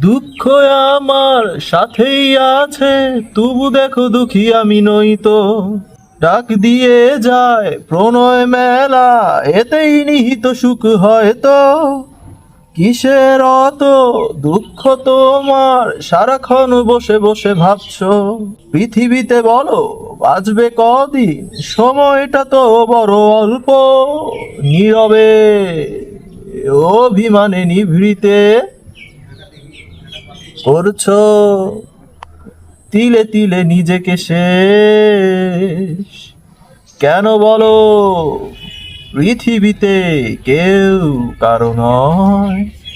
দুঃখ আমার সাথেই আছে, তবু দেখো দুঃখী আমি নই তো। ডাক দিয়ে যায় প্রণয় মেলা, এতেই নিহিত সুখ হয়তো। কিসের অত দুঃখ তোমার, সারাক্ষণ বসে বসে ভাবছো? পৃথিবীতে বলো বাঁচবে কদিন, সময়টা তো বড় অল্প। নীরবে অভিমানে নিভৃতে করছো তিলে তিলে নিজেকে শেষ। কেন বলো পৃথিবীতে কেউ কারো নয়?